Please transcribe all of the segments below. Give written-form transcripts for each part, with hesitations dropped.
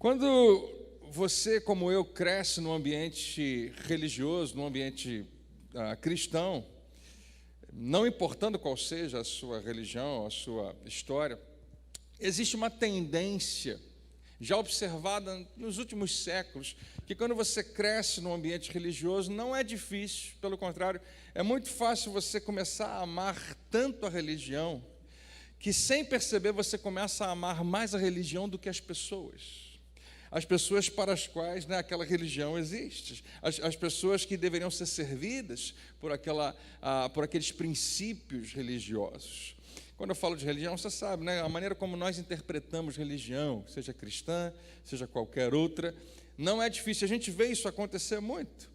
Quando você, como eu, cresce num ambiente religioso, num ambiente cristão, não importando qual seja a sua religião, a sua história, existe uma tendência já observada nos últimos séculos, que quando você cresce num ambiente religioso, não é difícil, pelo contrário, é muito fácil você começar a amar tanto a religião, que sem perceber você começa a amar mais a religião do que as pessoas para as quais aquela religião existe, as pessoas que deveriam ser servidas por aqueles princípios religiosos. Quando eu falo de religião, você sabe, a maneira como nós interpretamos religião, seja cristã, seja qualquer outra, não é difícil, a gente vê isso acontecer muito.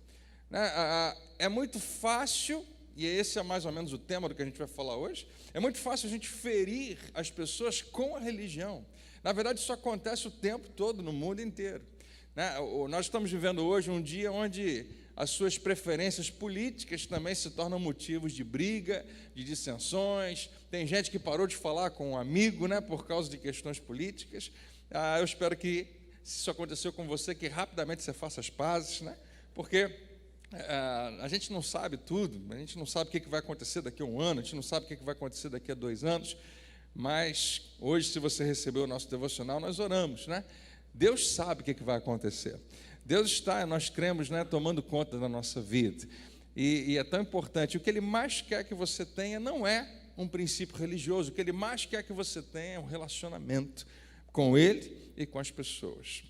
É muito fácil, e esse é mais ou menos o tema do que a gente vai falar hoje, é muito fácil a gente ferir as pessoas com a religião. Na verdade, isso acontece o tempo todo, no mundo inteiro. Nós estamos vivendo hoje um dia onde as suas preferências políticas também se tornam motivos de briga, de dissensões. Tem gente que parou de falar com um amigo, por causa de questões políticas. Eu espero que, se isso aconteceu com você, que rapidamente você faça as pazes, porque a gente não sabe tudo, a gente não sabe o que vai acontecer daqui a um ano, a gente não sabe o que vai acontecer daqui a 2 anos, mas hoje, se você recebeu o nosso devocional, nós oramos, Deus sabe o que vai acontecer. Deus está, nós cremos, tomando conta da nossa vida. E é tão importante. O que Ele mais quer que você tenha não é um princípio religioso. O que Ele mais quer que você tenha é um relacionamento com Ele e com as pessoas.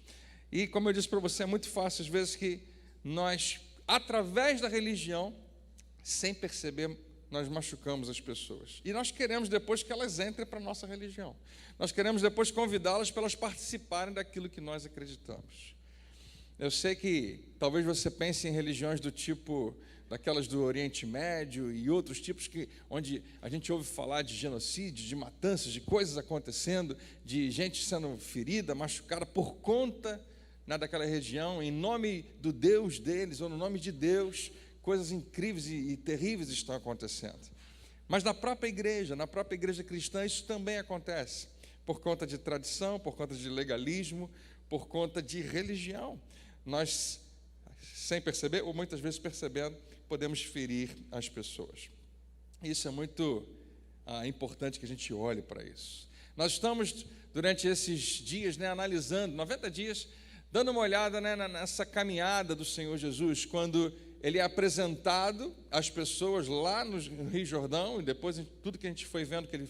E, como eu disse para você, é muito fácil, às vezes, que nós, através da religião, sem perceber, nós machucamos as pessoas. E nós queremos depois que elas entrem para a nossa religião. Nós queremos depois convidá-las para elas participarem daquilo que nós acreditamos. Eu sei que talvez você pense em religiões do tipo daquelas do Oriente Médio e outros tipos onde a gente ouve falar de genocídio, de matanças, de coisas acontecendo, de gente sendo ferida, machucada por conta daquela região, em nome do Deus deles ou no nome de Deus. Coisas incríveis e terríveis estão acontecendo. Mas na própria igreja cristã, isso também acontece, por conta de tradição, por conta de legalismo, por conta de religião. Nós, sem perceber, ou muitas vezes percebendo, podemos ferir as pessoas. Isso é muito importante que a gente olhe para isso. Nós estamos, durante esses dias, analisando, 90 dias, dando uma olhada nessa caminhada do Senhor Jesus, quando Ele é apresentado às pessoas lá no Rio Jordão, e depois tudo que a gente foi vendo que Ele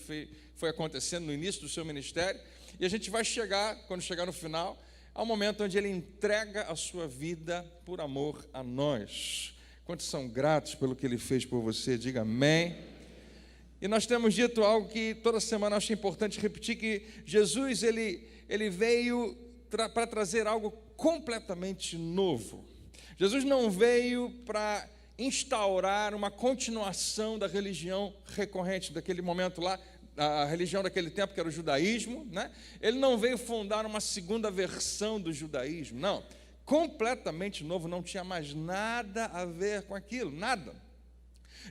foi acontecendo no início do seu ministério, e a gente vai chegar, quando chegar no final, ao momento onde Ele entrega a sua vida por amor a nós. Quantos são gratos pelo que Ele fez por você? Diga amém. E nós temos dito algo que toda semana eu acho importante repetir, que Jesus ele veio para trazer algo completamente novo. Jesus não veio para instaurar uma continuação da religião recorrente daquele momento lá, a religião daquele tempo, que era o judaísmo, Ele não veio fundar uma segunda versão do judaísmo, não. Completamente novo, não tinha mais nada a ver com aquilo, nada.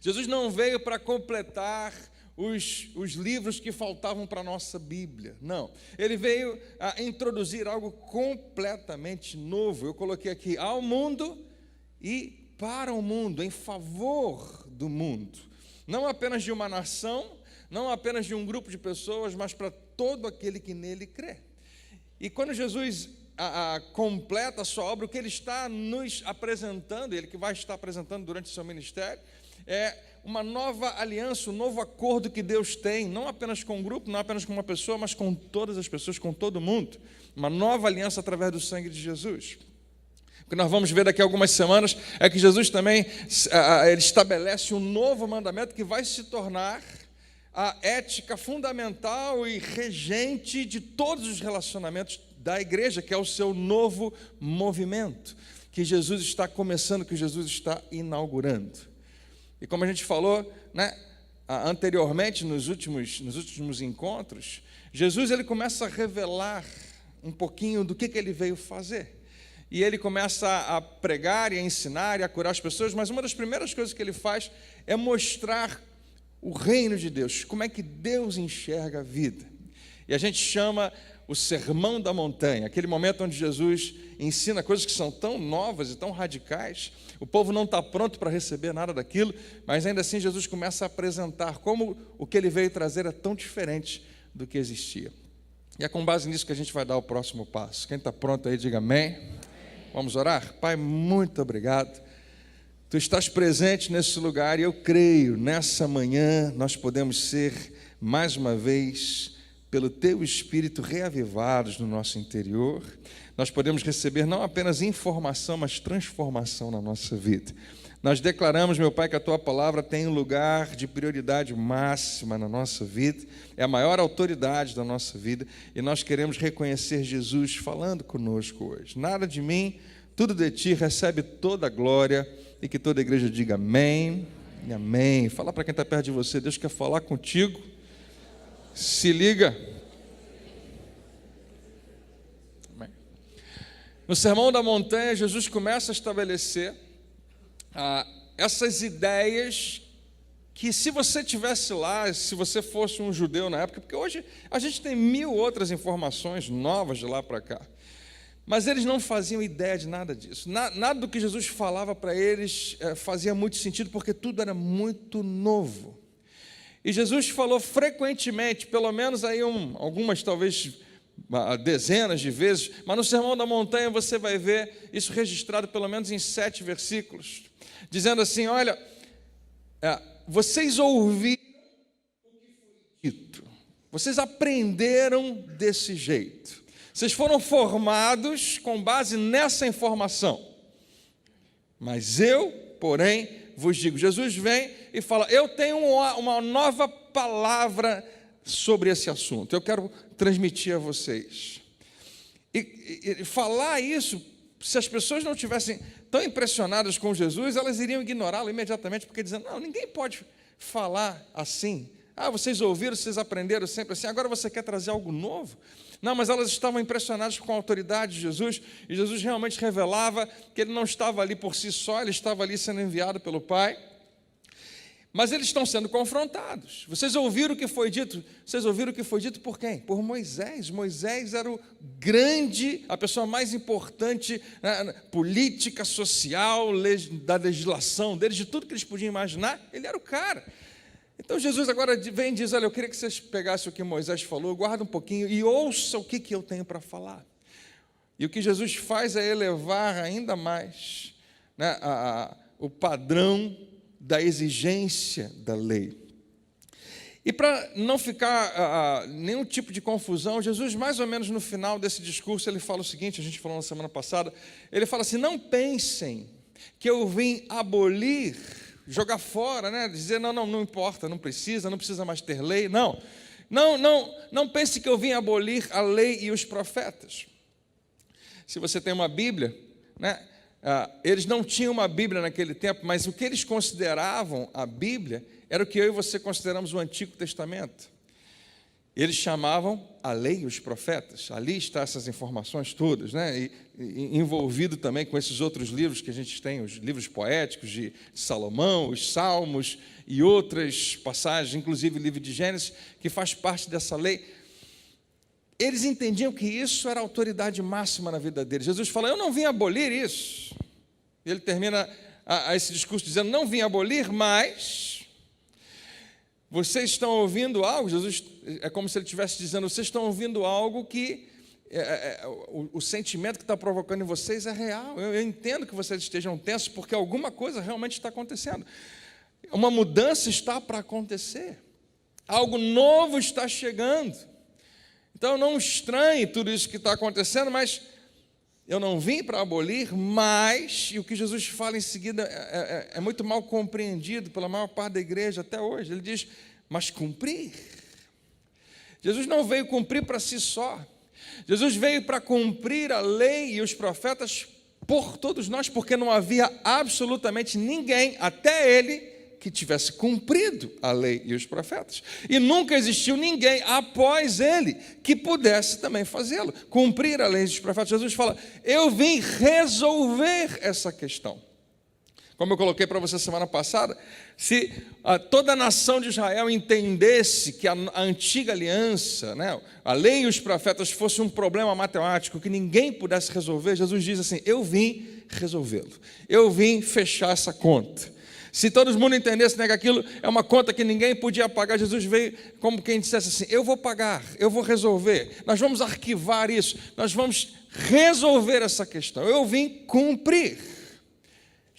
Jesus não veio para completar os livros que faltavam para a nossa Bíblia, não. Ele veio a introduzir algo completamente novo. Eu coloquei aqui, ao mundo e para o mundo, em favor do mundo. Não apenas de uma nação, não apenas de um grupo de pessoas, mas para todo aquele que nele crê. E quando Jesus completa a sua obra, o que Ele está nos apresentando, Ele que vai estar apresentando durante o seu ministério, é uma nova aliança, um novo acordo que Deus tem, não apenas com um grupo, não apenas com uma pessoa, mas com todas as pessoas, com todo mundo. Uma nova aliança através do sangue de Jesus. O que nós vamos ver daqui a algumas semanas é que Jesus também ele estabelece um novo mandamento que vai se tornar a ética fundamental e regente de todos os relacionamentos da igreja, que é o seu novo movimento, que Jesus está começando, que Jesus está inaugurando. E como a gente falou, anteriormente, nos últimos encontros, Jesus ele começa a revelar um pouquinho do que Ele veio fazer. E Ele começa a pregar e a ensinar e a curar as pessoas, mas uma das primeiras coisas que Ele faz é mostrar o reino de Deus, como é que Deus enxerga a vida. E a gente chama o Sermão da Montanha, aquele momento onde Jesus ensina coisas que são tão novas e tão radicais. O povo não está pronto para receber nada daquilo, mas ainda assim Jesus começa a apresentar como o que ele veio trazer é tão diferente do que existia. E é com base nisso que a gente vai dar o próximo passo. Quem está pronto aí, diga amém. Vamos orar? Pai, muito obrigado. Tu estás presente nesse lugar e eu creio, nessa manhã nós podemos ser, mais uma vez, pelo Teu Espírito reavivados no nosso interior. Nós podemos receber não apenas informação, mas transformação na nossa vida. Nós declaramos, meu Pai, que a Tua palavra tem um lugar de prioridade máxima na nossa vida, é a maior autoridade da nossa vida, e nós queremos reconhecer Jesus falando conosco hoje. Nada de mim, tudo de Ti, recebe toda a glória, e que toda a igreja diga amém e amém. Fala para quem está perto de você, Deus quer falar contigo, se liga. No Sermão da Montanha, Jesus começa a estabelecer essas ideias que, se você estivesse lá, se você fosse um judeu na época, porque hoje a gente tem 1000 outras informações novas de lá para cá, mas eles não faziam ideia de nada disso. Nada do que Jesus falava para eles fazia muito sentido, porque tudo era muito novo. E Jesus falou frequentemente, pelo menos aí algumas, talvez dezenas de vezes, mas no Sermão da Montanha você vai ver isso registrado pelo menos em 7 versículos, dizendo assim: olha, vocês ouviram o que foi dito, vocês aprenderam desse jeito, vocês foram formados com base nessa informação, mas eu, porém, vos digo. Jesus vem e fala: eu tenho uma nova palavra sobre esse assunto, eu quero transmitir a vocês. E falar isso, se as pessoas não tivessem tão impressionadas com Jesus, elas iriam ignorá-lo imediatamente, porque dizendo: não, ninguém pode falar assim. Vocês ouviram, vocês aprenderam sempre assim, agora você quer trazer algo novo? Não, mas elas estavam impressionadas com a autoridade de Jesus, e Jesus realmente revelava que ele não estava ali por si só, ele estava ali sendo enviado pelo Pai. Mas eles estão sendo confrontados. Vocês ouviram o que foi dito? Vocês ouviram o que foi dito por quem? Por Moisés. Moisés era o grande, a pessoa mais importante, política, social, da legislação deles, de tudo que eles podiam imaginar, ele era o cara. Então Jesus agora vem e diz: olha, eu queria que vocês pegassem o que Moisés falou, guarda um pouquinho e ouça o que eu tenho para falar. E o que Jesus faz é elevar ainda mais, o padrão da exigência da lei. E para não ficar nenhum tipo de confusão, Jesus, mais ou menos no final desse discurso, ele fala o seguinte, a gente falou na semana passada, ele fala assim: não pensem que eu vim abolir, jogar fora, dizer não importa, não precisa mais ter lei, não pense que eu vim abolir a lei e os profetas. Se você tem uma Bíblia, eles não tinham uma Bíblia naquele tempo, mas o que eles consideravam a Bíblia era o que eu e você consideramos o Antigo Testamento. Eles chamavam a lei e os profetas. Ali estão essas informações todas, e envolvido também com esses outros livros que a gente tem, os livros poéticos de Salomão, os Salmos e outras passagens, inclusive o livro de Gênesis, que faz parte dessa lei. Eles entendiam que isso era a autoridade máxima na vida deles. Jesus fala: eu não vim abolir isso. Ele termina esse discurso dizendo: não vim abolir, mas vocês estão ouvindo algo. Jesus, é como se ele estivesse dizendo: vocês estão ouvindo algo que o sentimento que está provocando em vocês é real. Eu entendo que vocês estejam tensos, porque alguma coisa realmente está acontecendo. Uma mudança está para acontecer. Algo novo está chegando. Então não estranhe tudo isso que está acontecendo, mas eu não vim para abolir, mas, e o que Jesus fala em seguida é muito mal compreendido pela maior parte da igreja até hoje. Ele diz: mas cumprir. Jesus não veio cumprir para si só. Jesus veio para cumprir a lei e os profetas por todos nós, porque não havia absolutamente ninguém até ele que tivesse cumprido a lei e os profetas. E nunca existiu ninguém após ele que pudesse também fazê-lo, cumprir a lei e os profetas. Jesus fala: eu vim resolver essa questão. Como eu coloquei para você semana passada, se toda a nação de Israel entendesse que a antiga aliança, né, a lei e os profetas fosse um problema matemático que ninguém pudesse resolver, Jesus diz assim: eu vim resolvê-lo, eu vim fechar essa conta. Se todo mundo entendesse, né, que aquilo é uma conta que ninguém podia pagar, Jesus veio como quem dissesse assim: eu vou pagar, eu vou resolver, nós vamos arquivar isso, nós vamos resolver essa questão, eu vim cumprir.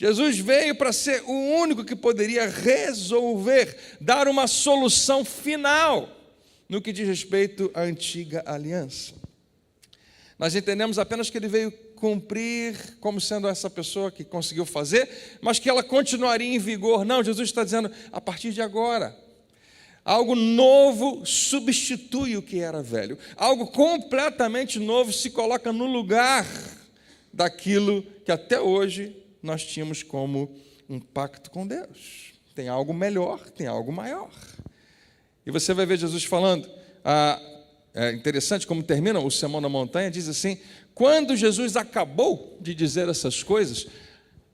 Jesus veio para ser o único que poderia resolver, dar uma solução final no que diz respeito à antiga aliança. Nós entendemos apenas que ele veio cumprir como sendo essa pessoa que conseguiu fazer, mas que ela continuaria em vigor. Não, Jesus está dizendo, a partir de agora, algo novo substitui o que era velho. Algo completamente novo se coloca no lugar daquilo que até hoje nós tínhamos como um pacto com Deus. Tem algo melhor, tem algo maior. E você vai ver Jesus falando, é interessante como termina o Sermão da Montanha, diz assim: quando Jesus acabou de dizer essas coisas,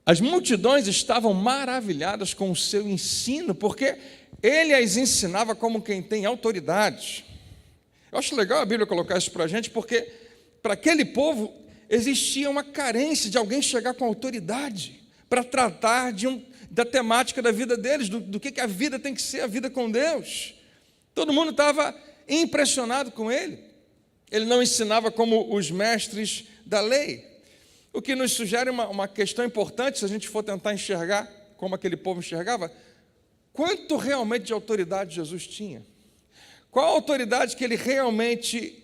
as multidões estavam maravilhadas com o seu ensino, porque ele as ensinava como quem tem autoridade. Eu acho legal a Bíblia colocar isso para a gente, porque para aquele povo existia uma carência de alguém chegar com autoridade para tratar da temática da vida deles, do que a vida tem que ser, a vida com Deus. Todo mundo estava impressionado com ele. Ele não ensinava como os mestres da lei, o que nos sugere uma questão importante, se a gente for tentar enxergar como aquele povo enxergava: quanto realmente de autoridade Jesus tinha? Qual a autoridade que ele realmente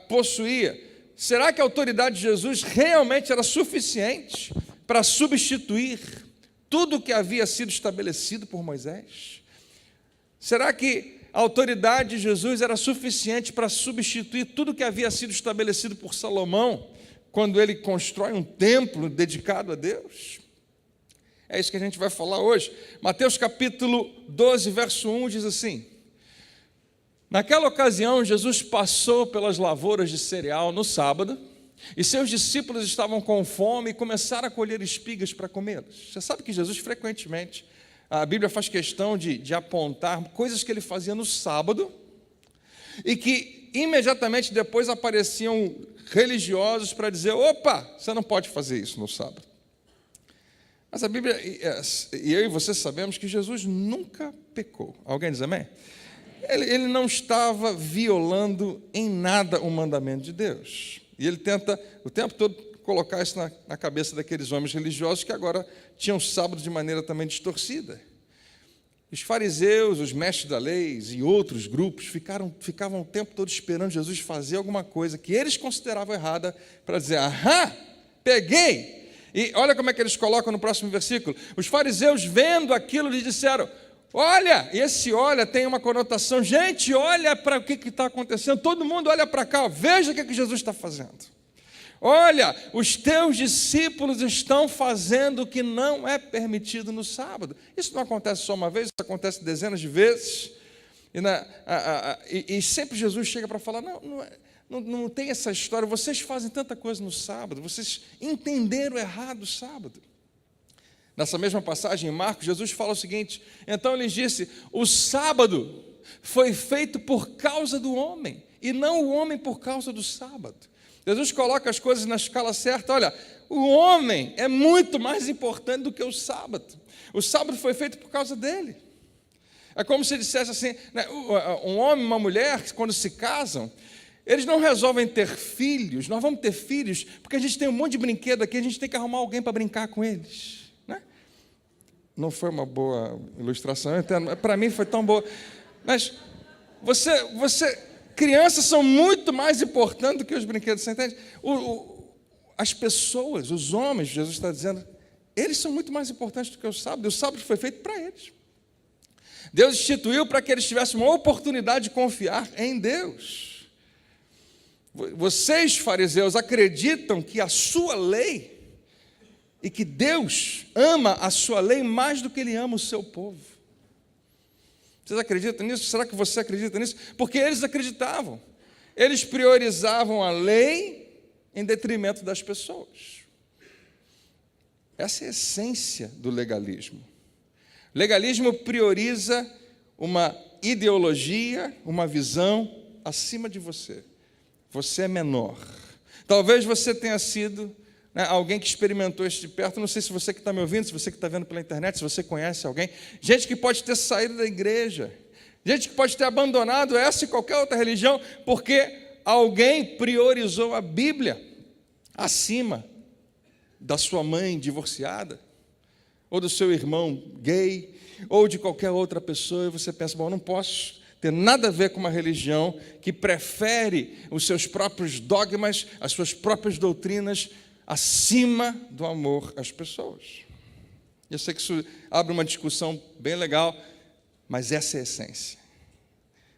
possuía? Será que a autoridade de Jesus realmente era suficiente para substituir tudo o que havia sido estabelecido por Moisés? Será que a autoridade de Jesus era suficiente para substituir tudo que havia sido estabelecido por Salomão, quando ele constrói um templo dedicado a Deus? É isso que a gente vai falar hoje. Mateus capítulo 12, verso 1 diz assim: naquela ocasião, Jesus passou pelas lavouras de cereal no sábado, e seus discípulos estavam com fome e começaram a colher espigas para comê-las. Você sabe que Jesus frequentemente, a Bíblia faz questão de apontar coisas que ele fazia no sábado e que imediatamente depois apareciam religiosos para dizer: opa, você não pode fazer isso no sábado. Mas a Bíblia, e eu e você sabemos que Jesus nunca pecou. Alguém diz amém? Ele não estava violando em nada o mandamento de Deus. E ele tenta o tempo todo colocar isso na cabeça daqueles homens religiosos que agora tinham sábado de maneira também distorcida. Os fariseus, os mestres da lei e outros grupos ficavam o tempo todo esperando Jesus fazer alguma coisa que eles consideravam errada para dizer: aham, peguei. E olha como é que eles colocam no próximo versículo: os fariseus, vendo aquilo, lhes disseram: olha, e esse olha tem uma conotação, gente, olha para o que está acontecendo, todo mundo olha para cá, veja o que Jesus está fazendo. Olha, os teus discípulos estão fazendo o que não é permitido no sábado. Isso não acontece só uma vez, isso acontece dezenas de vezes. E sempre Jesus chega para falar: não tem essa história, vocês fazem tanta coisa no sábado, vocês entenderam errado o sábado. Nessa mesma passagem em Marcos, Jesus fala o seguinte: então ele disse, o sábado foi feito por causa do homem, e não o homem por causa do sábado. Jesus coloca as coisas na escala certa. Olha, o homem é muito mais importante do que o sábado. O sábado foi feito por causa dele. É como se dissesse assim, né, um homem e uma mulher, quando se casam, eles não resolvem ter filhos. Nós vamos ter filhos porque a gente tem um monte de brinquedo aqui, a gente tem que arrumar alguém para brincar com eles, né? Não foi uma boa ilustração, eu entendo, para mim foi tão boa. Mas crianças são muito mais importantes do que os brinquedos, você entende? As pessoas, os homens, Jesus está dizendo, eles são muito mais importantes do que o sábado. O sábado foi feito para eles. Deus instituiu para que eles tivessem uma oportunidade de confiar em Deus. Vocês, fariseus, acreditam que a sua lei, e que Deus ama a sua lei mais do que Ele ama o seu povo. Vocês acreditam nisso? Será que você acredita nisso? Porque eles acreditavam. Eles priorizavam a lei em detrimento das pessoas. Essa é a essência do legalismo. O legalismo prioriza uma ideologia, uma visão acima de você. Você é menor. Talvez você tenha sido alguém que experimentou isso de perto. Não sei se você que está me ouvindo, se você que está vendo pela internet, se você conhece alguém. Gente que pode ter saído da igreja. Gente que pode ter abandonado essa e qualquer outra religião, porque alguém priorizou a Bíblia acima da sua mãe divorciada, ou do seu irmão gay, ou de qualquer outra pessoa, e você pensa, bom, eu não posso ter nada a ver com uma religião que prefere os seus próprios dogmas, as suas próprias doutrinas, acima do amor às pessoas. Eu sei que isso abre uma discussão bem legal, mas essa é a essência.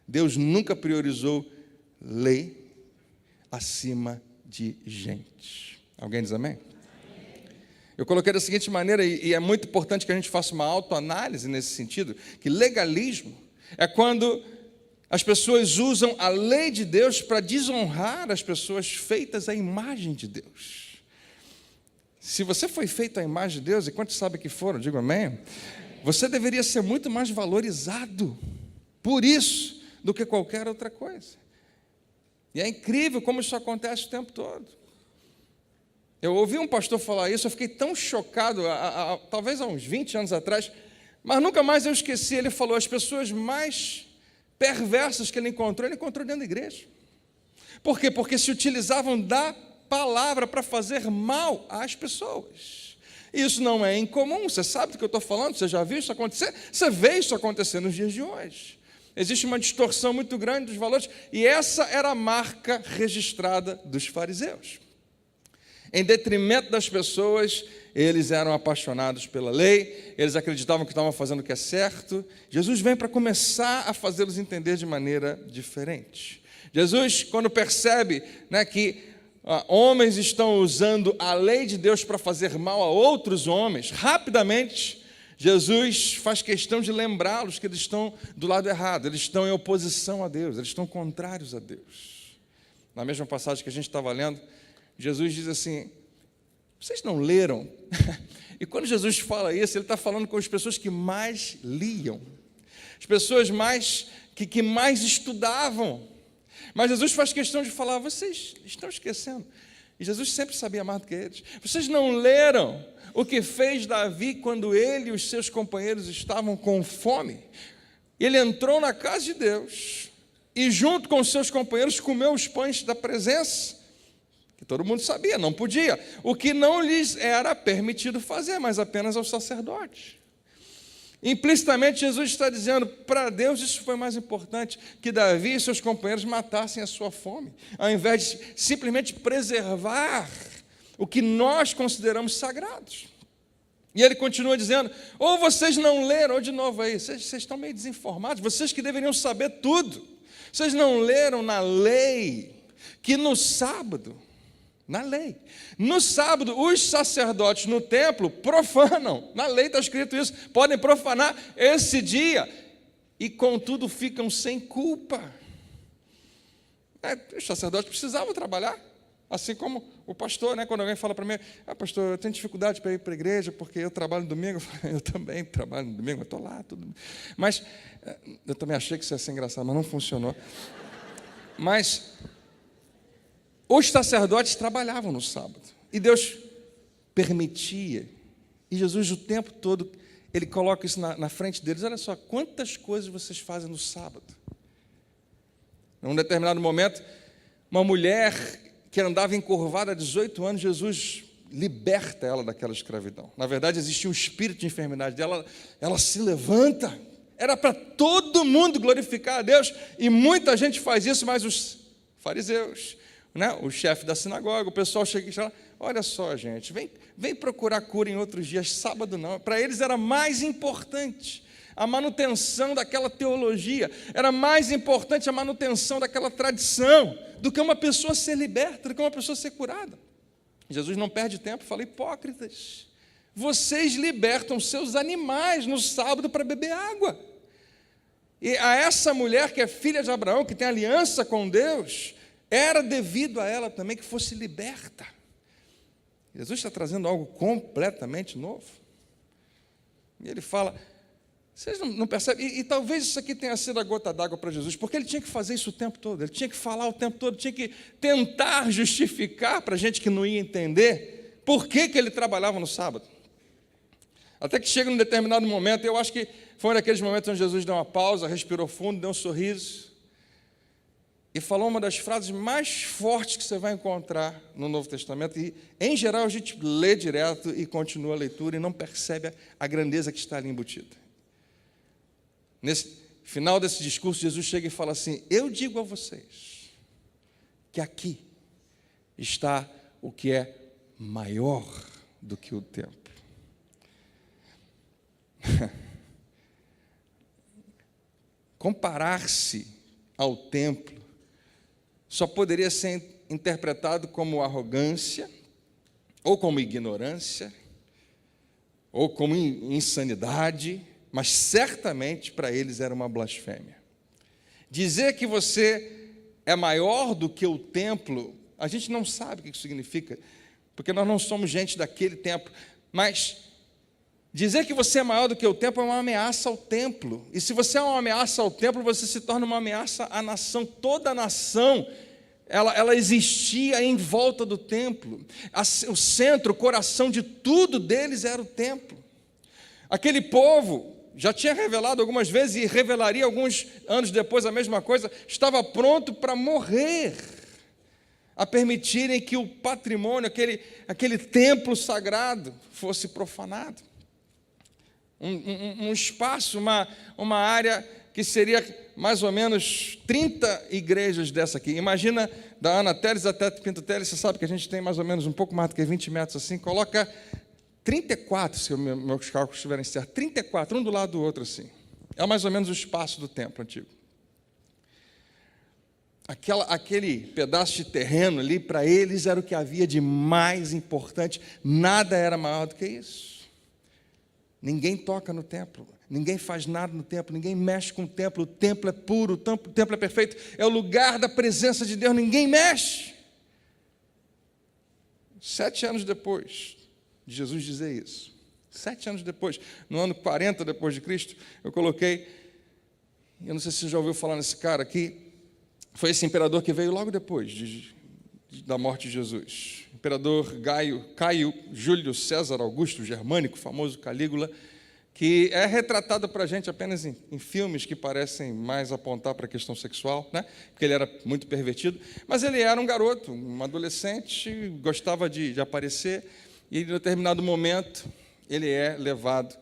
Deus nunca priorizou lei acima de gente. Alguém diz amém? Eu coloquei da seguinte maneira, e é muito importante que a gente faça uma autoanálise nesse sentido, que legalismo é quando as pessoas usam a lei de Deus para desonrar as pessoas feitas à imagem de Deus. Se você foi feito à imagem de Deus, e quantos sabem que foram, digo amém, você deveria ser muito mais valorizado por isso do que qualquer outra coisa. E é incrível como isso acontece o tempo todo. Eu ouvi um pastor falar isso, eu fiquei tão chocado, talvez há uns 20 anos atrás, mas nunca mais eu esqueci. Ele falou, as pessoas mais perversas que ele encontrou dentro da igreja. Por quê? Porque se utilizavam da palavra para fazer mal às pessoas. Isso não é incomum, você sabe do que eu estou falando, você já viu isso acontecer? Você vê isso acontecer nos dias de hoje. Existe uma distorção muito grande dos valores, e essa era a marca registrada dos fariseus. Em detrimento das pessoas, eles eram apaixonados pela lei, eles acreditavam que estavam fazendo o que é certo. Jesus vem para começar a fazê-los entender de maneira diferente. Jesus, quando percebe que homens estão usando a lei de Deus para fazer mal a outros homens, rapidamente, Jesus faz questão de lembrá-los que eles estão do lado errado, eles estão em oposição a Deus, eles estão contrários a Deus. Na mesma passagem que a gente estava lendo, Jesus diz assim, vocês não leram? E quando Jesus fala isso, ele está falando com as pessoas que mais liam, as pessoas que mais estudavam. Mas Jesus faz questão de falar, vocês estão esquecendo. E Jesus sempre sabia mais do que eles. Vocês não leram o que fez Davi quando ele e os seus companheiros estavam com fome? Ele entrou na casa de Deus e junto com os seus companheiros comeu os pães da presença, que todo mundo sabia, não podia, o que não lhes era permitido fazer, mas apenas aos sacerdotes. Implicitamente Jesus está dizendo, para Deus isso foi mais importante, que Davi e seus companheiros matassem a sua fome, ao invés de simplesmente preservar o que nós consideramos sagrados. E ele continua dizendo, ou vocês não leram, ou de novo aí, vocês estão meio desinformados, vocês que deveriam saber tudo, vocês não leram na lei, que no sábado, na lei. No sábado, os sacerdotes no templo profanam. Na lei está escrito isso. Podem profanar esse dia e, contudo, ficam sem culpa. Os sacerdotes precisavam trabalhar. Assim como o pastor, quando alguém fala para mim, pastor, eu tenho dificuldade para ir para a igreja porque eu trabalho no domingo. Eu também trabalho no domingo, eu estou lá. Tudo. Mas, eu também achei que isso ia ser engraçado, mas não funcionou. Mas os sacerdotes trabalhavam no sábado, e Deus permitia, e Jesus o tempo todo, ele coloca isso na frente deles, olha só, quantas coisas vocês fazem no sábado. Em um determinado momento, uma mulher que andava encurvada há 18 anos, Jesus liberta ela daquela escravidão. Na verdade, existia um espírito de enfermidade dela, ela se levanta, era para todo mundo glorificar a Deus, e muita gente faz isso, mas os fariseus, o chefe da sinagoga, o pessoal chega e fala, olha só, gente, vem procurar cura em outros dias, sábado não. Para eles era mais importante a manutenção daquela teologia, era mais importante a manutenção daquela tradição, do que uma pessoa ser liberta, do que uma pessoa ser curada. Jesus não perde tempo, fala, hipócritas, vocês libertam seus animais no sábado para beber água. E a essa mulher que é filha de Abraão, que tem aliança com Deus, era devido a ela também que fosse liberta. Jesus está trazendo algo completamente novo. E ele fala, vocês não percebem? E talvez isso aqui tenha sido a gota d'água para Jesus, porque ele tinha que fazer isso o tempo todo, ele tinha que falar o tempo todo, tinha que tentar justificar para a gente que não ia entender por que ele trabalhava no sábado. Até que chega num determinado momento, eu acho que foi um daqueles momentos onde Jesus deu uma pausa, respirou fundo, deu um sorriso e falou uma das frases mais fortes que você vai encontrar no Novo Testamento. E, em geral, a gente lê direto e continua a leitura e não percebe a grandeza que está ali embutida. Nesse final desse discurso, Jesus chega e fala assim, eu digo a vocês que aqui está o que é maior do que o templo. Comparar-se ao templo só poderia ser interpretado como arrogância, ou como ignorância, ou como insanidade, mas certamente para eles era uma blasfêmia. Dizer que você é maior do que o templo, a gente não sabe o que isso significa, porque nós não somos gente daquele tempo, mas dizer que você é maior do que o templo é uma ameaça ao templo. E se você é uma ameaça ao templo, você se torna uma ameaça à nação. Toda a nação, ela existia em volta do templo. O centro, o coração de tudo deles era o templo. Aquele povo, já tinha revelado algumas vezes e revelaria alguns anos depois a mesma coisa, estava pronto para morrer, a permitirem que o patrimônio, aquele templo sagrado, fosse profanado. Um espaço, uma área que seria mais ou menos 30 igrejas dessa aqui. Imagina da Ana Teles até Pinto Teles, você sabe que a gente tem mais ou menos um pouco mais do que 20 metros assim, coloca 34, se meus cálculos estiverem certos, 34, um do lado do outro assim. É mais ou menos o espaço do templo antigo. Aquele pedaço de terreno ali, para eles era o que havia de mais importante, nada era maior do que isso. Ninguém toca no templo, ninguém faz nada no templo, ninguém mexe com o templo é puro, o templo é perfeito, é o lugar da presença de Deus, ninguém mexe. 7 anos depois de Jesus dizer isso, 7 anos depois, no ano 40 depois de Cristo, eu coloquei, eu não sei se você já ouviu falar nesse cara aqui, foi esse imperador que veio logo depois da morte de Jesus. Imperador Caio Júlio César Augusto Germânico, famoso Calígula, que é retratado para a gente apenas em filmes que parecem mais apontar para a questão sexual, né? Porque ele era muito pervertido, mas ele era um garoto, um adolescente, gostava de aparecer, e em determinado momento ele é levado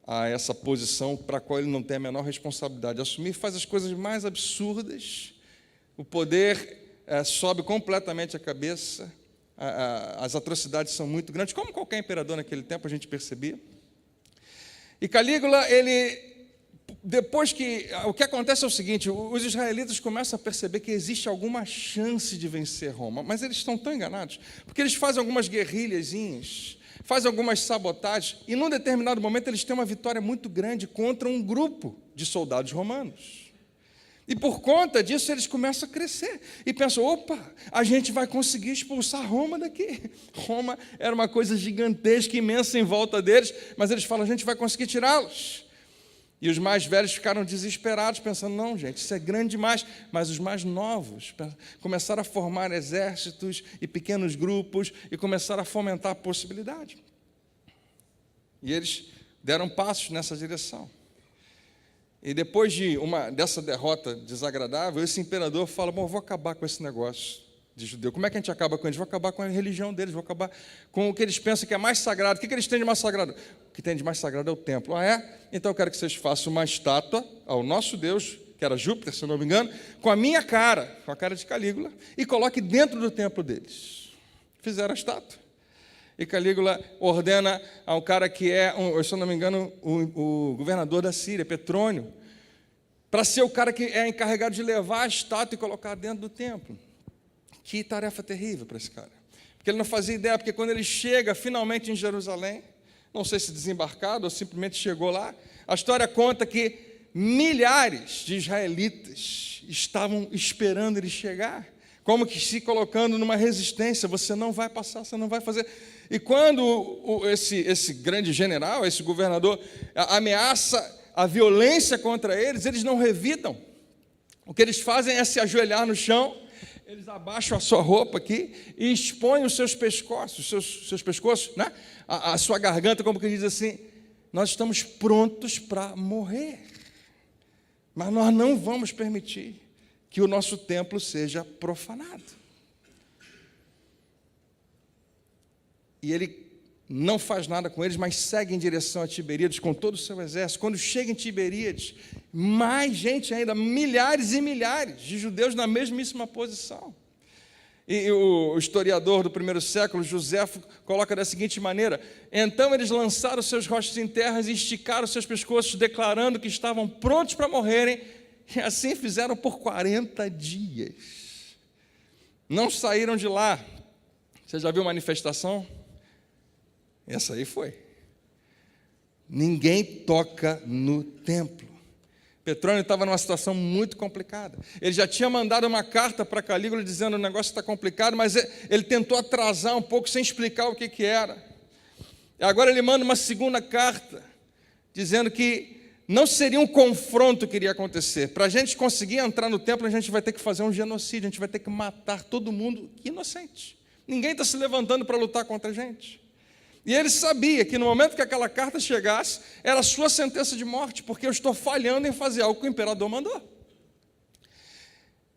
a essa posição para a qual ele não tem a menor responsabilidade de assumir, faz as coisas mais absurdas, o poder sobe completamente a cabeça, as atrocidades são muito grandes, como qualquer imperador naquele tempo a gente percebia. E Calígula, depois o que acontece é o seguinte, os israelitas começam a perceber que existe alguma chance de vencer Roma, mas eles estão tão enganados, porque eles fazem algumas guerrilhazinhas, fazem algumas sabotagens, e num determinado momento eles têm uma vitória muito grande contra um grupo de soldados romanos. E por conta disso eles começam a crescer e pensam, opa, a gente vai conseguir expulsar Roma daqui. Roma era uma coisa gigantesca, imensa em volta deles, mas eles falam, a gente vai conseguir tirá-los. E os mais velhos ficaram desesperados, pensando, não, gente, isso é grande demais. Mas os mais novos começaram a formar exércitos e pequenos grupos e começaram a fomentar a possibilidade. E eles deram passos nessa direção. E depois dessa derrota desagradável, esse imperador fala, bom, eu vou acabar com esse negócio de judeu. Como é que a gente acaba com eles? Vou acabar com a religião deles, vou acabar com o que eles pensam que é mais sagrado. O que eles têm de mais sagrado? O que tem de mais sagrado é o templo. Ah, é? Então eu quero que vocês façam uma estátua ao nosso Deus, que era Júpiter, se eu não me engano, com a minha cara, com a cara de Calígula, e coloque dentro do templo deles. Fizeram a estátua. E Calígula ordena a um cara que é, se eu não me engano, o governador da Síria, Petrônio, para ser o cara que é encarregado de levar a estátua e colocar dentro do templo. Que tarefa terrível para esse cara. Porque ele não fazia ideia, porque quando ele chega finalmente em Jerusalém, não sei se desembarcado ou simplesmente chegou lá, a história conta que milhares de israelitas estavam esperando ele chegar, como que se colocando numa resistência, você não vai passar, você não vai fazer. E quando esse grande general, esse governador, ameaça a violência contra eles, eles não revidam. O que eles fazem é se ajoelhar no chão, eles abaixam a sua roupa aqui e expõem os seus pescoços, seus pescoços, né? A sua garganta, como que diz assim, nós estamos prontos para morrer, mas nós não vamos permitir que o nosso templo seja profanado. E ele não faz nada com eles, mas segue em direção a Tiberíades com todo o seu exército. Quando chega em Tiberíades, mais gente ainda, milhares e milhares de judeus na mesmíssima posição. E o historiador do primeiro século, Joséfo, coloca da seguinte maneira: então eles lançaram seus rostos em terra e esticaram seus pescoços, declarando que estavam prontos para morrerem, e assim fizeram por 40 dias. Não saíram de lá. Você já viu manifestação? Essa aí foi. Ninguém toca no templo. Petrônio estava numa situação muito complicada. Ele já tinha mandado uma carta para Calígula dizendo: o negócio está complicado, mas ele tentou atrasar um pouco sem explicar o que era. E agora ele manda uma segunda carta dizendo que não seria um confronto que iria acontecer. Para a gente conseguir entrar no templo, a gente vai ter que fazer um genocídio, a gente vai ter que matar todo mundo inocente. Ninguém está se levantando para lutar contra a gente. E ele sabia que no momento que aquela carta chegasse, era a sua sentença de morte, porque eu estou falhando em fazer algo que o imperador mandou.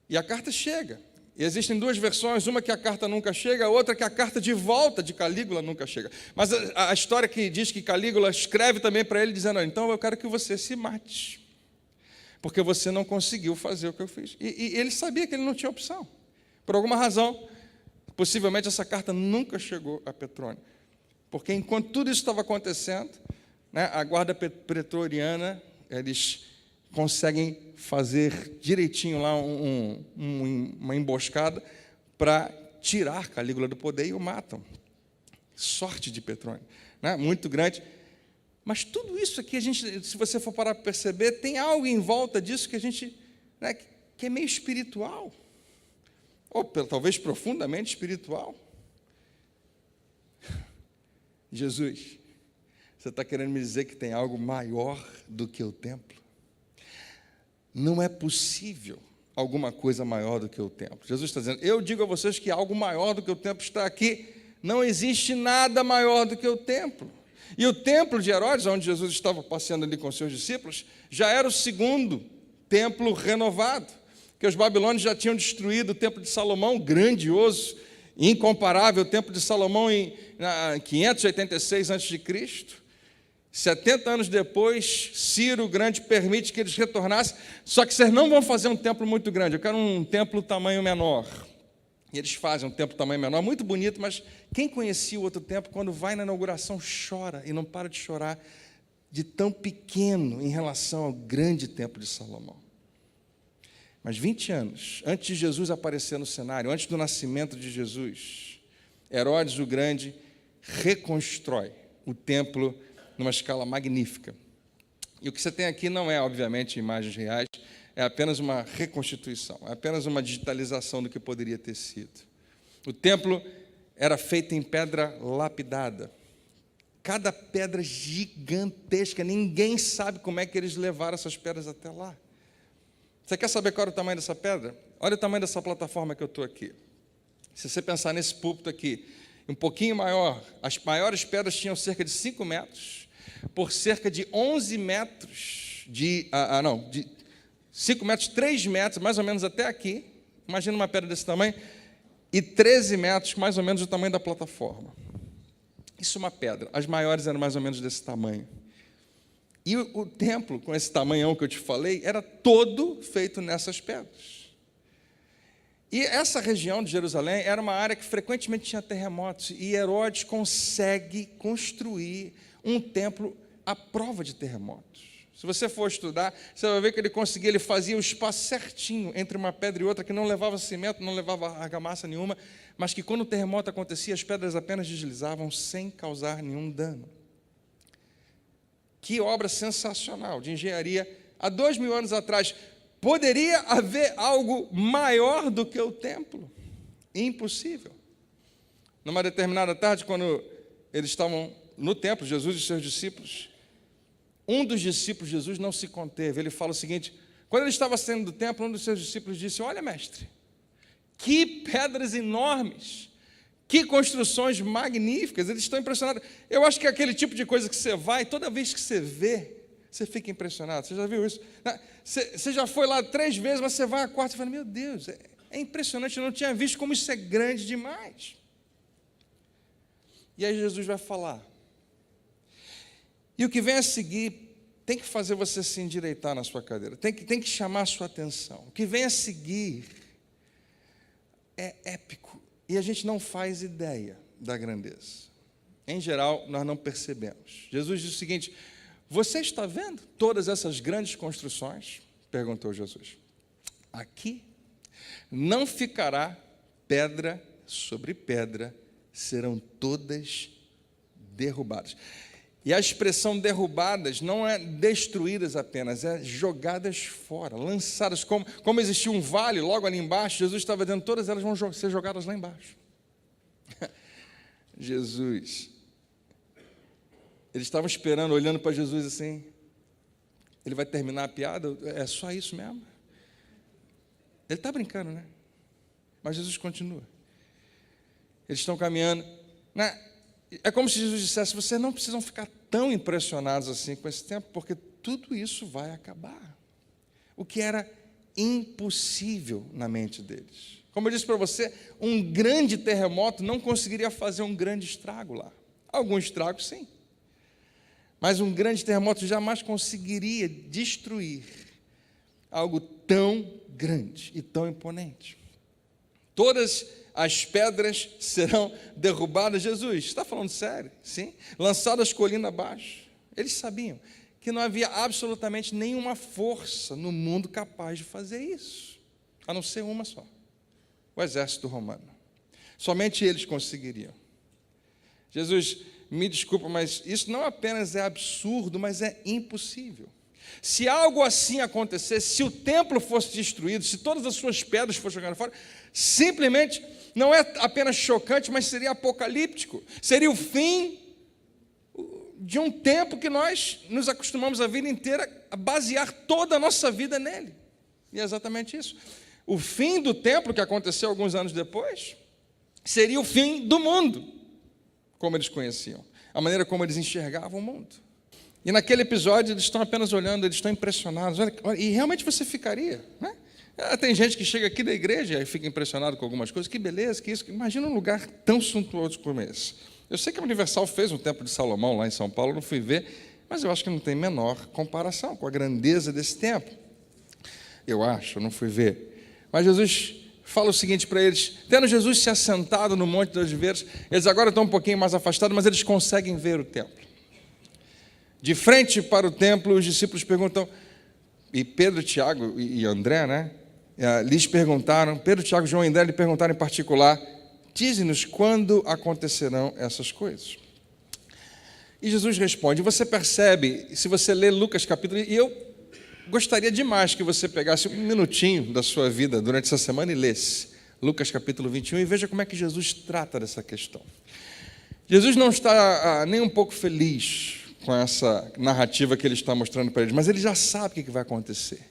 E a carta chega. E existem duas versões, uma que a carta nunca chega, a outra que a carta de volta de Calígula nunca chega. Mas a história que diz que Calígula escreve também para ele, dizendo: então eu quero que você se mate, porque você não conseguiu fazer o que eu fiz. E ele sabia que ele não tinha opção. Por alguma razão, possivelmente essa carta nunca chegou a Petrônio. Porque enquanto tudo isso estava acontecendo, né, a guarda pretoriana, eles conseguem fazer direitinho lá uma emboscada para tirar Calígula do poder e o matam. Sorte de Petrônio, né, muito grande. Mas tudo isso aqui, se você for parar para perceber, tem algo em volta disso que a gente, né, que é meio espiritual, ou talvez profundamente espiritual. Jesus, você está querendo me dizer que tem algo maior do que o templo? Não é possível alguma coisa maior do que o templo. Jesus está dizendo: eu digo a vocês que algo maior do que o templo está aqui. Não existe nada maior do que o templo. E o templo de Herodes, onde Jesus estava passeando ali com seus discípulos, já era o segundo templo renovado, porque os babilônios já tinham destruído o templo de Salomão, grandioso, incomparável, o templo de Salomão em 586 a.C. 70 anos depois, Ciro o Grande permite que eles retornassem, só que vocês não vão fazer um templo muito grande, eu quero um templo tamanho menor. E eles fazem um templo tamanho menor, muito bonito, mas quem conhecia o outro templo, quando vai na inauguração, chora e não para de chorar de tão pequeno em relação ao grande templo de Salomão. Mas 20 anos antes de Jesus aparecer no cenário, antes do nascimento de Jesus, Herodes o Grande reconstrói o templo numa escala magnífica. E o que você tem aqui não é, obviamente, imagens reais, é apenas uma reconstituição, é apenas uma digitalização do que poderia ter sido. O templo era feito em pedra lapidada, cada pedra gigantesca, ninguém sabe como é que eles levaram essas pedras até lá. Você quer saber qual era o tamanho dessa pedra? Olha o tamanho dessa plataforma que eu estou aqui. Se você pensar nesse púlpito aqui, um pouquinho maior, as maiores pedras tinham cerca de 5 metros, por cerca de 11 metros, 5 metros, 3 metros, mais ou menos até aqui. Imagina uma pedra desse tamanho, e 13 metros, mais ou menos o tamanho da plataforma. Isso é uma pedra. As maiores eram mais ou menos desse tamanho. E o templo, com esse tamanhão que eu te falei, era todo feito nessas pedras. E essa região de Jerusalém era uma área que frequentemente tinha terremotos, e Herodes consegue construir um templo à prova de terremotos. Se você for estudar, você vai ver que ele fazia o espaço certinho entre uma pedra e outra, que não levava cimento, não levava argamassa nenhuma, mas que quando o terremoto acontecia, as pedras apenas deslizavam sem causar nenhum dano. Que obra sensacional de engenharia. Há 2000 anos atrás, poderia haver algo maior do que o templo? Impossível. Numa determinada tarde, quando eles estavam no templo, Jesus e seus discípulos. Um dos discípulos de Jesus não se conteve. Ele fala o seguinte: quando ele estava saindo do templo, um dos seus discípulos disse: olha, mestre, que pedras enormes, que construções magníficas. Eles estão impressionados. Eu acho que é aquele tipo de coisa que você vai, toda vez que você vê, você fica impressionado. Você já viu isso? Você já foi lá 3 vezes, mas você vai a quarta e fala: meu Deus, é impressionante, eu não tinha visto como isso é grande demais. E aí Jesus vai falar. E o que vem a seguir tem que fazer você se endireitar na sua cadeira, tem que chamar a sua atenção. O que vem a seguir é épico e a gente não faz ideia da grandeza. Em geral, nós não percebemos. Jesus diz o seguinte: você está vendo todas essas grandes construções? Perguntou Jesus. Aqui não ficará pedra sobre pedra, serão todas derrubadas. E a expressão derrubadas não é destruídas apenas, é jogadas fora, lançadas. Como existia um vale logo ali embaixo, Jesus estava dizendo: todas elas vão ser jogadas lá embaixo. Jesus, eles estavam esperando, olhando para Jesus assim: ele vai terminar a piada? É só isso mesmo? Ele está brincando, né? Mas Jesus continua. Eles estão caminhando. É como se Jesus dissesse: vocês não precisam ficar tão impressionados assim com esse tempo, porque tudo isso vai acabar. O que era impossível na mente deles. Como eu disse para você, um grande terremoto não conseguiria fazer um grande estrago lá. Algum estrago, sim. Mas um grande terremoto jamais conseguiria destruir algo tão grande e tão imponente. Todas as pedras serão derrubadas. Jesus está falando sério? Sim. Lançadas colina abaixo. Eles sabiam que não havia absolutamente nenhuma força no mundo capaz de fazer isso, a não ser uma só: o exército romano. Somente eles conseguiriam. Jesus, me desculpa, mas isso não apenas é absurdo, mas é impossível. Se algo assim acontecesse, se o templo fosse destruído, se todas as suas pedras fossem jogadas fora, simplesmente não é apenas chocante, mas seria apocalíptico. Seria o fim de um tempo que nós nos acostumamos a vida inteira a basear toda a nossa vida nele. E é exatamente isso. O fim do templo, que aconteceu alguns anos depois, seria o fim do mundo, como eles conheciam, a maneira como eles enxergavam o mundo. E naquele episódio eles estão apenas olhando, eles estão impressionados. E realmente você ficaria, né? Tem gente que chega aqui da igreja e fica impressionado com algumas coisas. Que beleza, que isso. Imagina um lugar tão suntuoso como esse. Eu sei que a Universal fez um Templo de Salomão lá em São Paulo, não fui ver, mas eu acho que não tem menor comparação com a grandeza desse templo. Eu acho, não fui ver. Mas Jesus fala o seguinte para eles: tendo Jesus se assentado no Monte das Oliveiras, eles agora estão um pouquinho mais afastados, mas eles conseguem ver o templo. De frente para o templo, os discípulos perguntam, e Pedro, Tiago e André, né, lhes perguntaram, Pedro, Tiago, João e André lhe perguntaram em particular: dize-nos quando acontecerão essas coisas. E Jesus responde. Você percebe, se você lê Lucas capítulo, e eu gostaria demais que você pegasse um minutinho da sua vida durante essa semana e lesse Lucas capítulo 21 e veja como é que Jesus trata dessa questão. Jesus não está nem um pouco feliz com essa narrativa que ele está mostrando para eles, mas ele já sabe o que vai acontecer.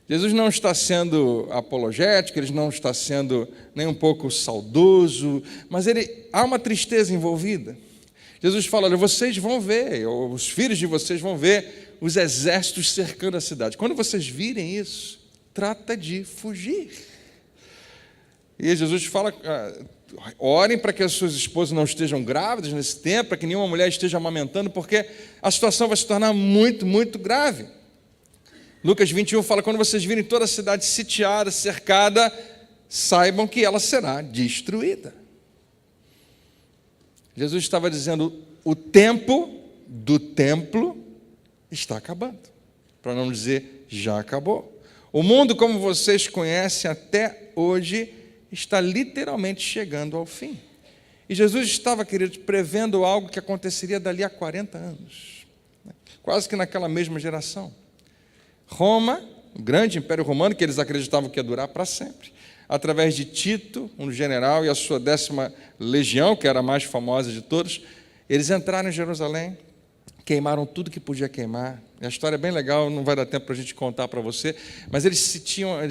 Jesus não está sendo apologético, ele não está sendo nem um pouco saudoso, mas há uma tristeza envolvida. Jesus fala: olha, vocês vão ver, ou os filhos de vocês vão ver os exércitos cercando a cidade. Quando vocês virem isso, trata de fugir. E Jesus fala: orem para que as suas esposas não estejam grávidas nesse tempo, para que nenhuma mulher esteja amamentando, porque a situação vai se tornar muito, muito grave. Lucas 21 fala: quando vocês virem toda a cidade sitiada, cercada, saibam que ela será destruída. Jesus estava dizendo: o tempo do templo está acabando, para não dizer já acabou. O mundo como vocês conhecem até hoje está literalmente chegando ao fim. E Jesus estava, queridos, prevendo algo que aconteceria dali a 40 anos, quase que naquela mesma geração. Roma, o grande império romano, que eles acreditavam que ia durar para sempre, através de Tito, um general, e a sua 10ª legião, que era a mais famosa de todos, Eles entraram em Jerusalém, queimaram tudo que podia queimar. A história é bem legal, não vai dar tempo para a gente contar para você, mas eles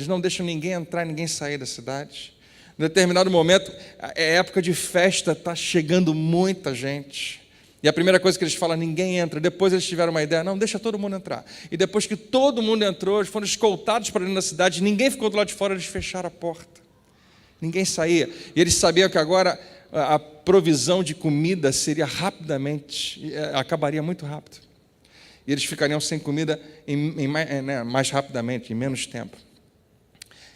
não deixam ninguém entrar, ninguém sair da cidade. Em determinado momento, é época de festa, está chegando muita gente. E a primeira coisa que eles falam, ninguém entra. Depois eles tiveram uma ideia, não, deixa todo mundo entrar. E depois que todo mundo entrou, eles foram escoltados para dentro da cidade, ninguém ficou do lado de fora, eles fecharam a porta. Ninguém saía. E eles sabiam que agora a provisão de comida seria rapidamente, acabaria muito rápido. E eles ficariam sem comida mais rapidamente, em menos tempo.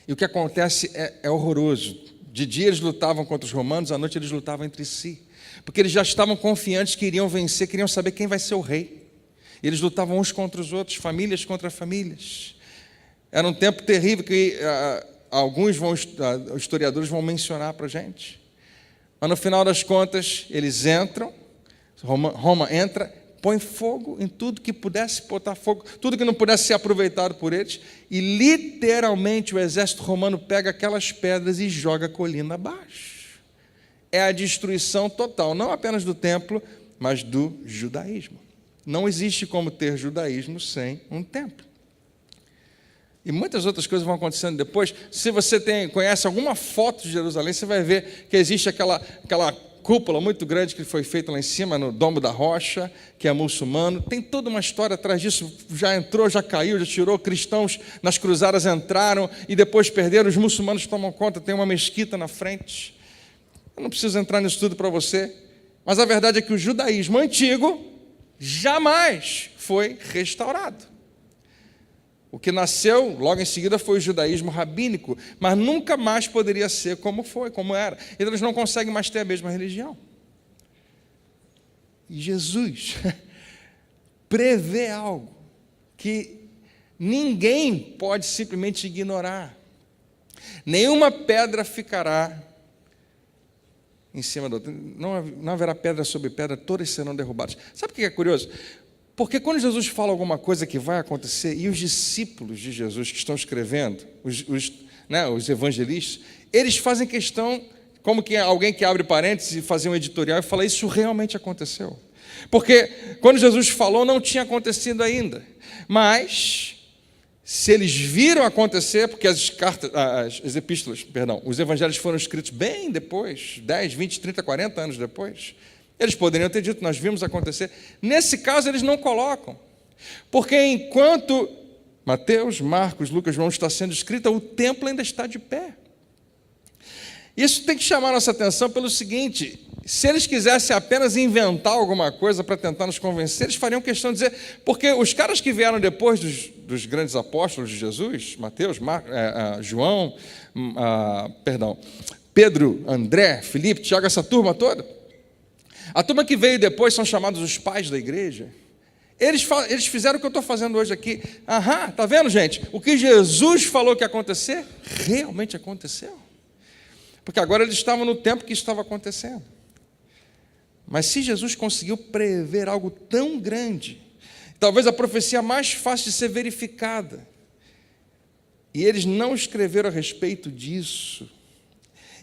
E o que acontece é horroroso. De dia eles lutavam contra os romanos, à noite eles lutavam entre si. Porque eles já estavam confiantes que iriam vencer, queriam saber quem vai ser o rei. E eles lutavam uns contra os outros, famílias contra famílias. Era um tempo terrível que alguns historiadores vão mencionar para a gente. Mas no final das contas, eles entram, Roma entra, põe fogo em tudo que pudesse botar fogo, tudo que não pudesse ser aproveitado por eles, e literalmente o exército romano pega aquelas pedras e joga a colina abaixo. É a destruição total, não apenas do templo, mas do judaísmo. Não existe como ter judaísmo sem um templo. E muitas outras coisas vão acontecendo depois. Se você conhece alguma foto de Jerusalém, você vai ver que existe aquela cúpula muito grande que foi feita lá em cima, no Domo da Rocha, que é muçulmano. Tem toda uma história atrás disso. Já entrou, já caiu, já tirou. Cristãos nas cruzadas entraram e depois perderam. Os muçulmanos tomam conta, tem uma mesquita na frente. Eu não preciso entrar nisso tudo para você. Mas a verdade é que o judaísmo antigo jamais foi restaurado. O que nasceu logo em seguida foi o judaísmo rabínico, mas nunca mais poderia ser como foi, como era. Então eles não conseguem mais ter a mesma religião. E Jesus prevê algo que ninguém pode simplesmente ignorar. Nenhuma pedra ficará em cima da outra. Não haverá pedra sobre pedra, todas serão derrubadas. Sabe o que é curioso? Porque quando Jesus fala alguma coisa que vai acontecer, e os discípulos de Jesus que estão escrevendo, os evangelistas, eles fazem questão, como que alguém que abre parênteses e faz um editorial e fala, isso realmente aconteceu. Porque quando Jesus falou, não tinha acontecido ainda. Mas, se eles viram acontecer, porque as epístolas, os evangelhos foram escritos bem depois, 10, 20, 30, 40 anos depois, eles poderiam ter dito, nós vimos acontecer. Nesse caso, eles não colocam. Porque enquanto Mateus, Marcos, Lucas, João está sendo escrita, o templo ainda está de pé. Isso tem que chamar nossa atenção pelo seguinte, se eles quisessem apenas inventar alguma coisa para tentar nos convencer, eles fariam questão de dizer, porque os caras que vieram depois dos grandes apóstolos de Jesus, Mateus, João, Pedro, André, Filipe, Tiago, essa turma toda, a turma que veio depois são chamados os pais da igreja. Eles fizeram o que eu estou fazendo hoje aqui. Tá vendo, gente? O que Jesus falou que ia acontecer, realmente aconteceu. Porque agora eles estavam no tempo que isso estava acontecendo. Mas se Jesus conseguiu prever algo tão grande, talvez a profecia mais fácil de ser verificada, e eles não escreveram a respeito disso,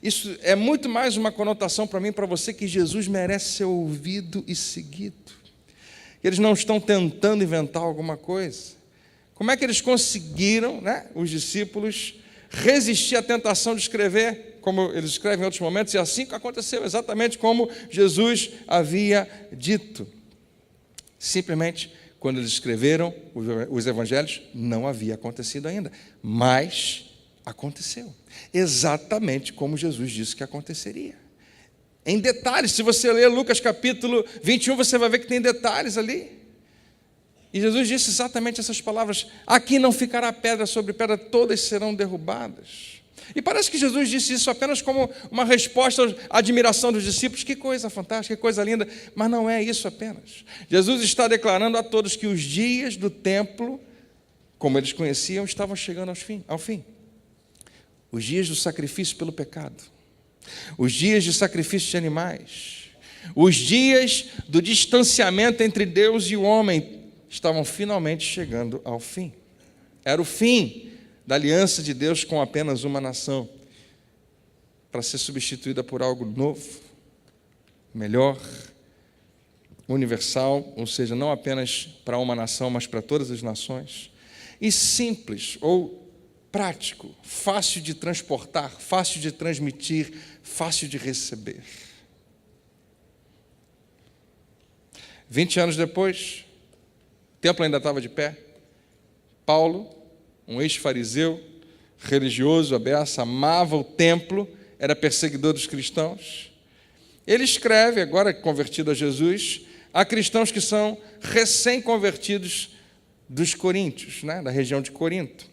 isso é muito mais uma conotação para mim e para você que Jesus merece ser ouvido e seguido. Eles não estão tentando inventar alguma coisa. Como é que eles conseguiram, os discípulos, resistir à tentação de escrever, como eles escrevem em outros momentos, e assim que aconteceu, exatamente como Jesus havia dito. Simplesmente, quando eles escreveram os evangelhos, não havia acontecido ainda, mas aconteceu, exatamente como Jesus disse que aconteceria. Em detalhes, se você ler Lucas capítulo 21, você vai ver que tem detalhes ali. E Jesus disse exatamente essas palavras, aqui não ficará pedra sobre pedra, todas serão derrubadas. E parece que Jesus disse isso apenas como uma resposta à admiração dos discípulos, que coisa fantástica, que coisa linda, mas não é isso apenas. Jesus está declarando a todos que os dias do templo, como eles conheciam, estavam chegando ao fim. Os dias do sacrifício pelo pecado, os dias de sacrifício de animais, os dias do distanciamento entre Deus e o homem estavam finalmente chegando ao fim. Era o fim da aliança de Deus com apenas uma nação, para ser substituída por algo novo, melhor, universal, ou seja, não apenas para uma nação, mas para todas as nações, e simples ou prático, fácil de transportar, fácil de transmitir, fácil de receber. 20 anos depois, o templo ainda estava de pé. Paulo, um ex-fariseu, religioso, aberto, amava o templo, era perseguidor dos cristãos. Ele escreve, agora convertido a Jesus, a cristãos que são recém-convertidos dos coríntios, da região de Corinto.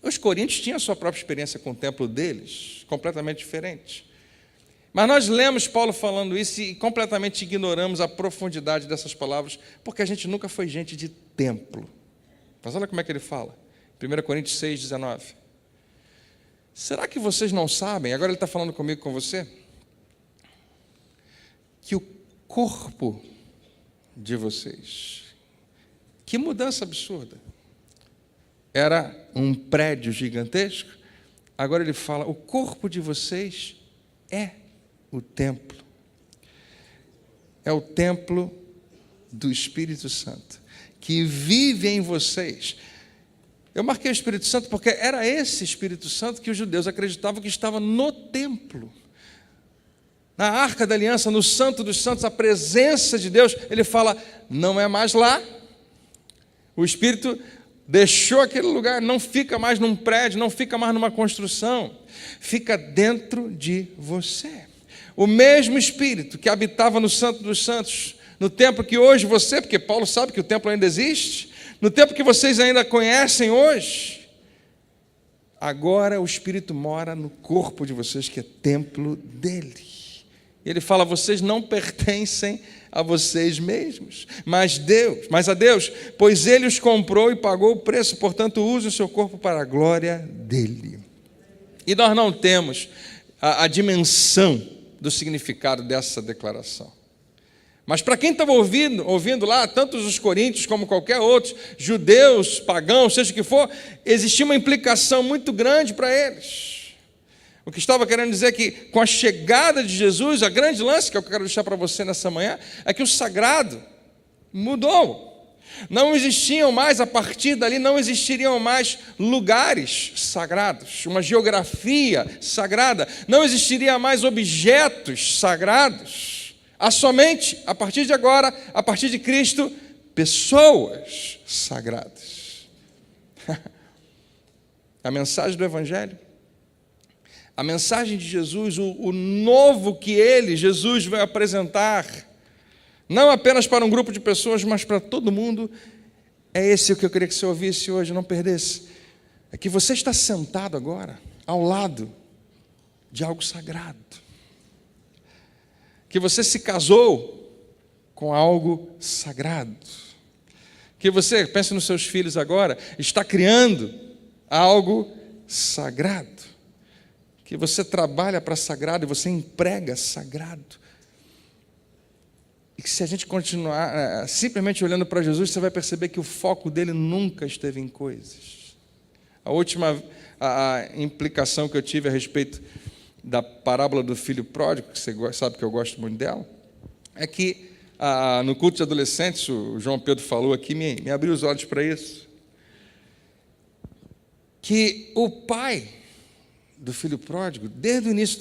Os coríntios tinham a sua própria experiência com o templo deles, completamente diferente. Mas nós lemos Paulo falando isso e completamente ignoramos a profundidade dessas palavras, porque a gente nunca foi gente de templo. Mas olha como é que ele fala, 1 Coríntios 6, 19. Será que vocês não sabem, agora ele está falando comigo, com você, que o corpo de vocês, que mudança absurda, era um prédio gigantesco, agora ele fala, o corpo de vocês é o templo. É o templo do Espírito Santo, que vive em vocês. Eu marquei o Espírito Santo porque era esse Espírito Santo que os judeus acreditavam que estava no templo. Na Arca da Aliança, no Santo dos Santos, a presença de Deus, ele fala, não é mais lá. O Espírito deixou aquele lugar, não fica mais num prédio, não fica mais numa construção, fica dentro de você. O mesmo Espírito que habitava no Santo dos Santos, no templo que hoje você, porque Paulo sabe que o templo ainda existe, no templo que vocês ainda conhecem hoje, agora o Espírito mora no corpo de vocês, que é templo dele. E ele fala, vocês não pertencem a vocês mesmos, mas a Deus, pois ele os comprou e pagou o preço, portanto, use o seu corpo para a glória dele. E nós não temos a dimensão do significado dessa declaração. Mas para quem estava ouvindo lá, tanto os coríntios como qualquer outro, judeus, pagãos, seja o que for, existia uma implicação muito grande para eles. O que estava querendo dizer é que, com a chegada de Jesus, a grande lance que eu quero deixar para você nessa manhã, é que o sagrado mudou. Não existiam mais, a partir dali, não existiriam mais lugares sagrados, uma geografia sagrada, não existiria mais objetos sagrados. Há somente, a partir de agora, a partir de Cristo, pessoas sagradas. A mensagem do Evangelho, a mensagem de Jesus, o novo que Jesus, vai apresentar, não apenas para um grupo de pessoas, mas para todo mundo, é esse o que eu queria que você ouvisse hoje, não perdesse. É que você está sentado agora, ao lado de algo sagrado. Que você se casou com algo sagrado. Que você, pense nos seus filhos agora, está criando algo sagrado. Que você trabalha para sagrado e você emprega sagrado. E que se a gente continuar simplesmente olhando para Jesus, você vai perceber que o foco dele nunca esteve em coisas. A última implicação que eu tive a respeito da parábola do filho pródigo, que você sabe que eu gosto muito dela, é que no culto de adolescentes, o João Pedro falou aqui, me abriu os olhos para isso, que o pai do filho pródigo, desde o início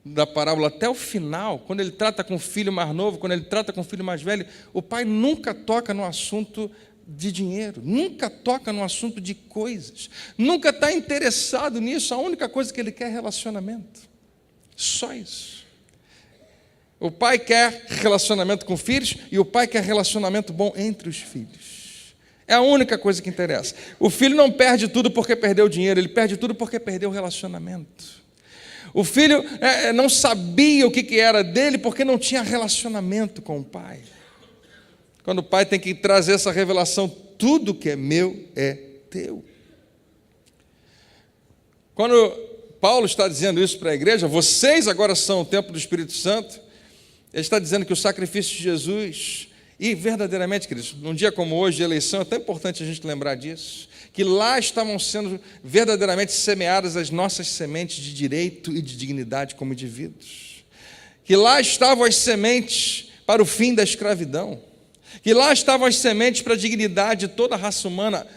da parábola até o final, quando ele trata com o filho mais novo, quando ele trata com o filho mais velho, o pai nunca toca no assunto de dinheiro, nunca toca no assunto de coisas, nunca está interessado nisso. A única coisa que ele quer é relacionamento, só isso. O pai quer relacionamento com filhos e o pai quer relacionamento bom entre os filhos. É a única coisa que interessa. O filho não perde tudo porque perdeu o dinheiro, ele perde tudo porque perdeu o relacionamento. O filho não sabia o que era dele porque não tinha relacionamento com o pai. Quando o pai tem que trazer essa revelação, tudo que é meu é teu. Quando Paulo está dizendo isso para a igreja, vocês agora são o templo do Espírito Santo, ele está dizendo que o sacrifício de Jesus, e verdadeiramente, queridos, num dia como hoje de eleição, é tão importante a gente lembrar disso, que lá estavam sendo verdadeiramente semeadas as nossas sementes de direito e de dignidade como indivíduos. Que lá estavam as sementes para o fim da escravidão, que lá estavam as sementes para a dignidade de toda a raça humana,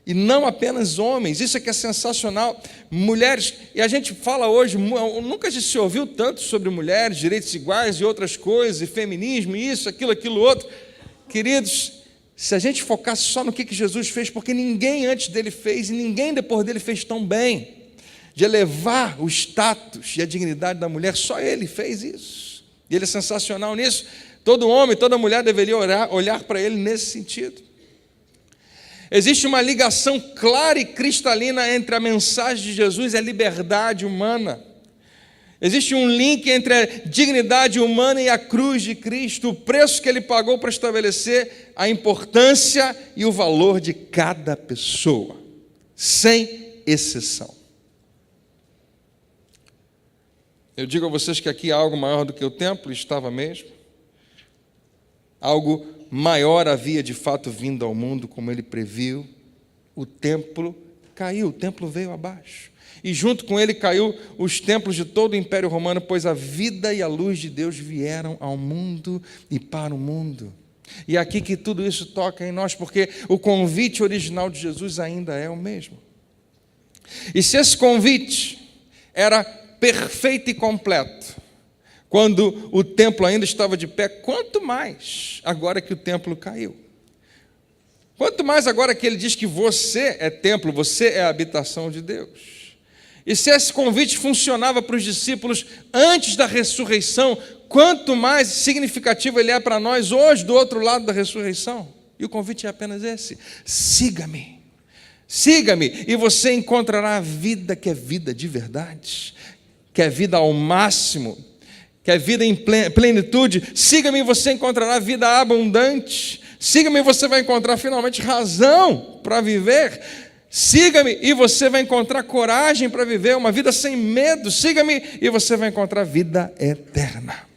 e não apenas homens. Isso é que é sensacional. Mulheres, e a gente fala hoje, nunca se ouviu tanto sobre mulheres, direitos iguais e outras coisas, e feminismo, isso, aquilo outro. Queridos, se a gente focasse só no que Jesus fez, porque ninguém antes dele fez e ninguém depois dele fez tão bem, de elevar o status e a dignidade da mulher, só ele fez isso. E ele é sensacional nisso. Todo homem, toda mulher deveria olhar para ele nesse sentido. Existe uma ligação clara e cristalina entre a mensagem de Jesus e a liberdade humana. Existe um link entre a dignidade humana e a cruz de Cristo, o preço que ele pagou para estabelecer a importância e o valor de cada pessoa, sem exceção. Eu digo a vocês que aqui há algo maior do que o templo, e estava mesmo. Algo maior havia de fato vindo ao mundo, como ele previu. O templo caiu, o templo veio abaixo. E junto com ele caiu os templos de todo o Império Romano, pois a vida e a luz de Deus vieram ao mundo e para o mundo. E é aqui que tudo isso toca em nós, porque o convite original de Jesus ainda é o mesmo. E se esse convite era perfeito e completo quando o templo ainda estava de pé, quanto mais agora que o templo caiu. Quanto mais agora que ele diz que você é templo, você é a habitação de Deus. E se esse convite funcionava para os discípulos antes da ressurreição, quanto mais significativo ele é para nós hoje, do outro lado da ressurreição. E o convite é apenas esse: siga-me. Siga-me e você encontrará a vida que é vida de verdade, que é vida ao máximo, que é vida em plenitude. Siga-me e você encontrará vida abundante. Siga-me e você vai encontrar finalmente razão para viver. Siga-me e você vai encontrar coragem para viver uma vida sem medo. Siga-me e você vai encontrar vida eterna.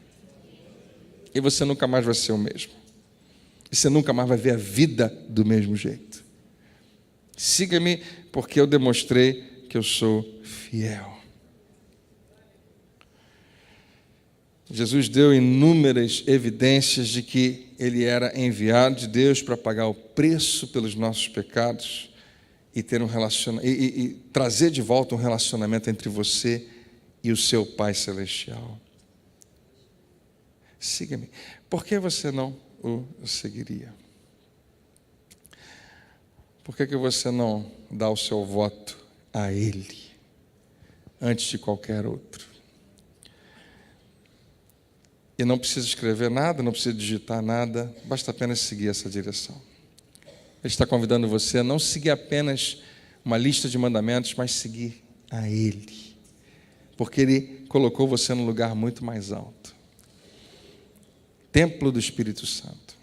E você nunca mais vai ser o mesmo. E você nunca mais vai ver a vida do mesmo jeito. Siga-me porque eu demonstrei que eu sou fiel. Jesus deu inúmeras evidências de que ele era enviado de Deus para pagar o preço pelos nossos pecados e ter e trazer de volta um relacionamento entre você e o seu Pai Celestial. Siga-me. Por que você não o seguiria? Por que você não dá o seu voto a Ele antes de qualquer outro? E não precisa escrever nada, não precisa digitar nada, basta apenas seguir essa direção. Ele está convidando você a não seguir apenas uma lista de mandamentos, mas seguir a Ele. Porque Ele colocou você num lugar muito mais alto. Templo do Espírito Santo.